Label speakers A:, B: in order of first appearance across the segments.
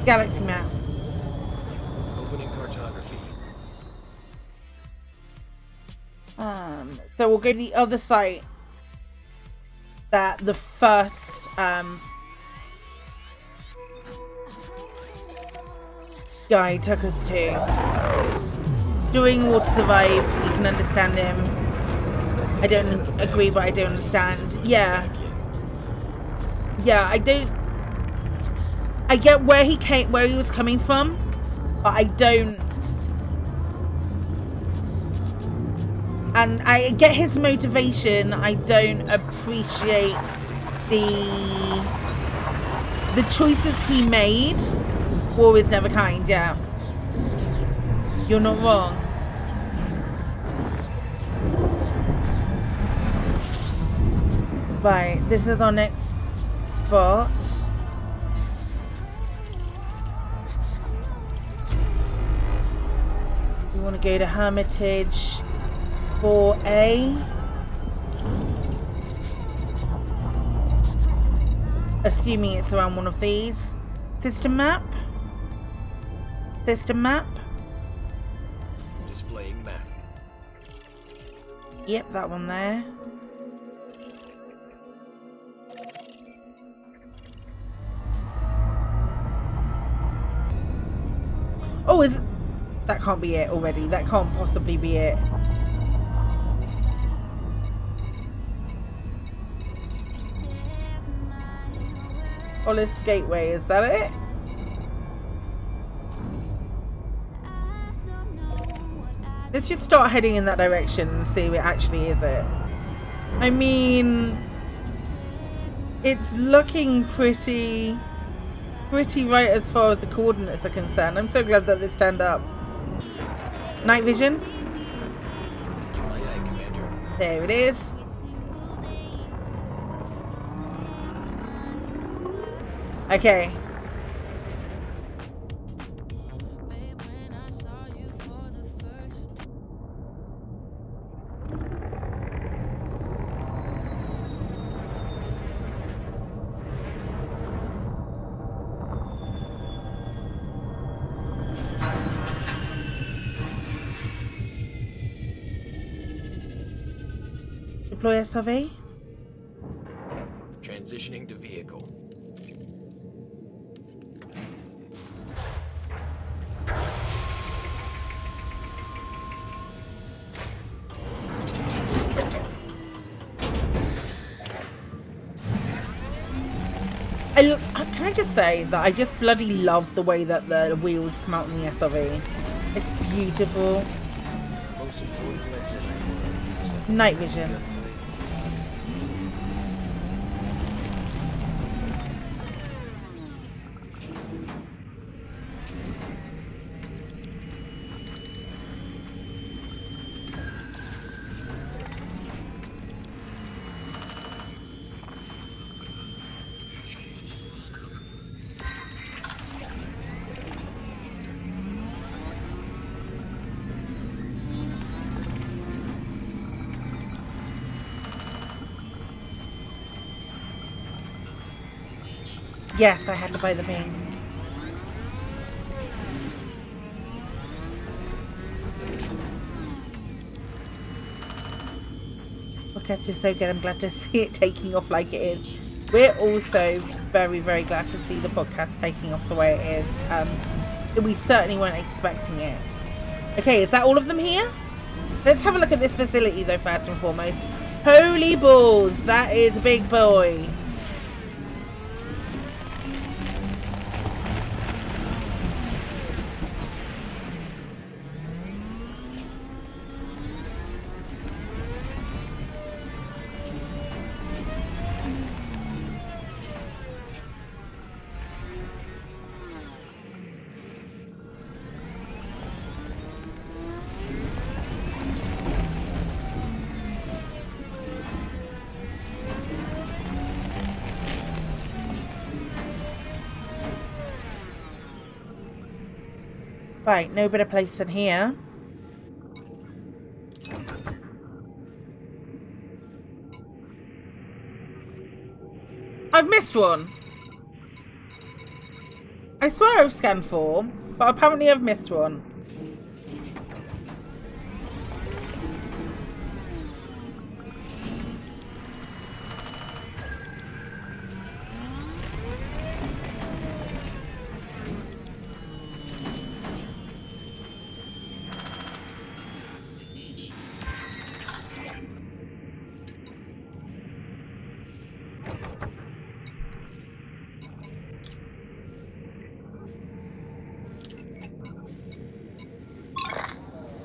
A: Galaxy map.
B: Opening cartography.
A: So we'll go to the other site that the first guy took us to. Doing War to Survive, you can understand him. I don't agree, but I don't understand. Yeah. Yeah, I don't... I get where he was coming from, but I don't... And I get his motivation. I don't appreciate the choices he made. War is never kind, yeah. You're not wrong. Right, this is our next spot. We want to go to Hermitage 4A. Assuming it's around one of these. System map? System map?
B: Displaying map.
A: Yep, that one there. Oh, that can't be it already. That can't possibly be it. Holis Gateway, is that it? Let's just start heading in that direction and see if it actually is it. I mean, it's looking pretty right as far as the coordinates are concerned. I'm so glad that this turned up. Night vision.
B: Aye, aye, Commander.
A: There it is. Okay. Deploy SRV.
B: Transitioning to vehicle.
A: Can I just say that I just bloody love the way that the wheels come out in the SRV. It's beautiful.
B: Most important lesson I learned was that
A: Night vision.
B: gunplay.
A: Yes, I had to buy the ping. Podcast is so good. I'm glad to see it taking off like it is. We're also very, very glad to see the podcast taking off the way it is. We certainly weren't expecting it. Okay, is that all of them here? Let's have a look at this facility though, first and foremost. Holy balls, that is a big boy. Right, no better place than here. I've missed one. I swear I've scanned 4, but apparently I've missed one.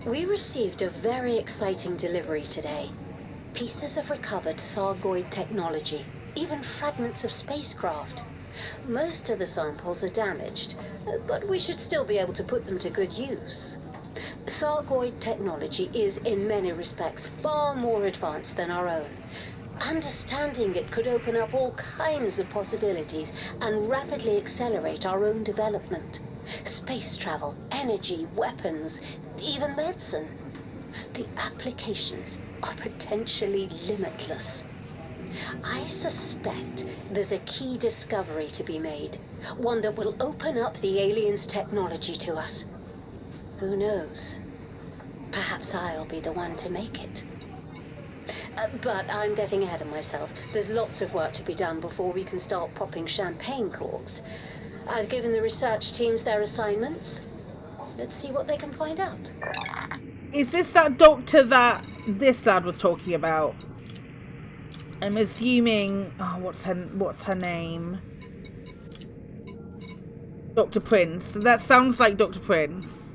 C: We received a very exciting delivery today. Pieces of recovered Thargoid technology, even fragments of spacecraft. Most of the samples are damaged, but we should still be able to put them to good use. Thargoid technology is, in many respects, far more advanced than our own. Understanding it could open up all kinds of possibilities and rapidly accelerate our own development. Space travel, energy, weapons, even medicine. The applications are potentially limitless. I suspect there's a key discovery to be made, one that will open up the aliens' technology to us. Who knows? Perhaps I'll be the one to make it. But I'm getting ahead of myself. There's lots of work to be done before we can start popping champagne corks. I've given the research teams their assignments. Let's see what they can find out.
A: Is this that doctor that this lad was talking about? I'm assuming... Oh, what's her name? Dr. Prince. That sounds like Dr. Prince.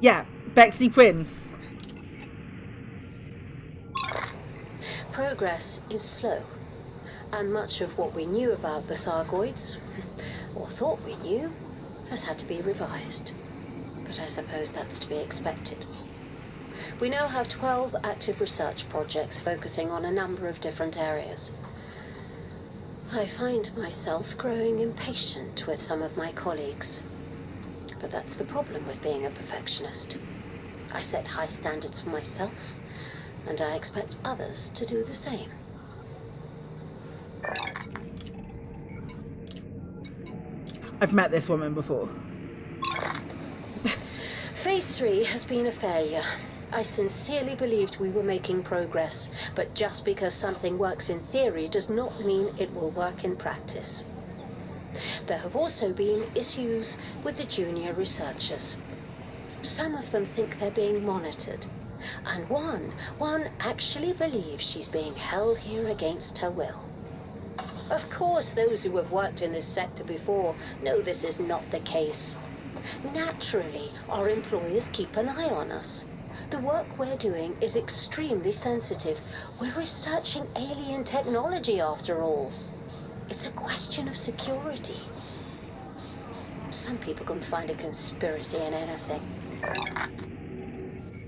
A: Yeah, Bexley Prince.
C: Progress is slow. And much of what we knew about the Thargoids, or thought we knew, has had to be revised. But I suppose that's to be expected. We now have 12 active research projects focusing on a number of different areas. I find myself growing impatient with some of my colleagues. But that's the problem with being a perfectionist. I set high standards for myself, and I expect others to do the same.
A: I've met this woman before.
C: Phase 3 has been a failure. I sincerely believed we were making progress, but just because something works in theory does not mean it will work in practice. There have also been issues with the junior researchers. Some of them think they're being monitored, and one actually believes she's being held here against her will. Of course, those who have worked in this sector before know this is not the case. Naturally, our employers keep an eye on us. The work we're doing is extremely sensitive. We're researching alien technology, after all. It's a question of security. Some people can find a conspiracy in anything.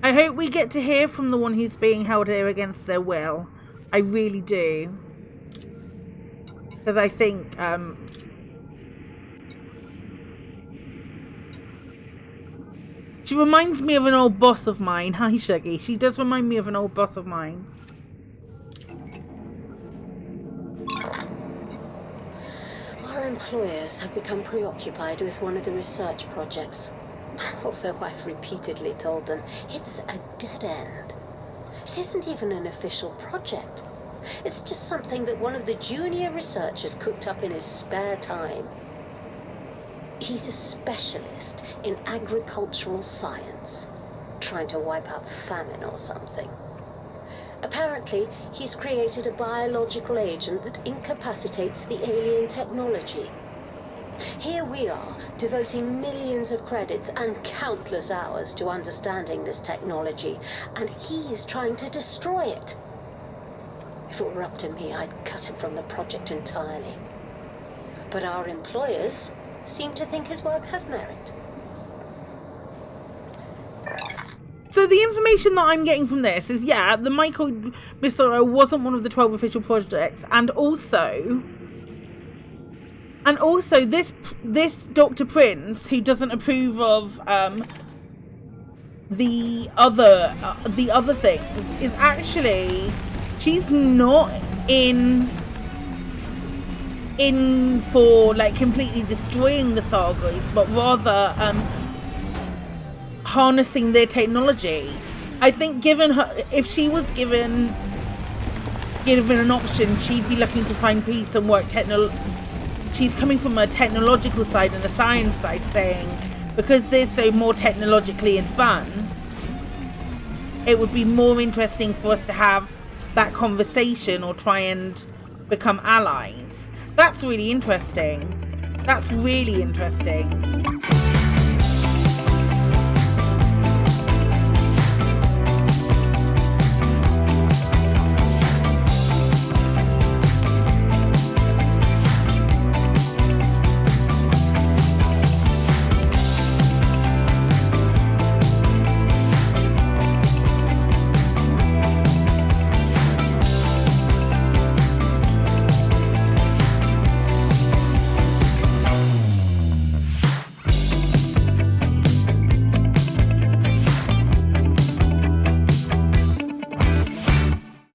A: I hope we get to hear from the one who's being held here against their will. I really do. Because I think she reminds me of an old boss of mine. Hi, Shuggy. She does remind me of an old boss of mine.
C: Our employers have become preoccupied with one of the research projects. Although I've repeatedly told them it's a dead end. It isn't even an official project. It's just something that one of the junior researchers cooked up in his spare time. He's a specialist in agricultural science, trying to wipe out famine or something. Apparently, he's created a biological agent that incapacitates the alien technology. Here we are, devoting millions of credits and countless hours to understanding this technology, and he's trying to destroy it. If it were up to me, I'd cut him from the project entirely. But our employers seem to think his work has merit.
A: So the information that I'm getting from this is, yeah, the Michael Missoro wasn't one of the 12 official projects, and also this Dr. Prince, who doesn't approve of the other things, is actually, she's not in in for like completely destroying the Thargoids, but rather harnessing their technology. I think if she was given an option, she'd be looking to find peace and work she's coming from a technological side and a science side, saying because they're so more technologically advanced, it would be more interesting for us to have that conversation or try and become allies. That's really interesting. That's really interesting.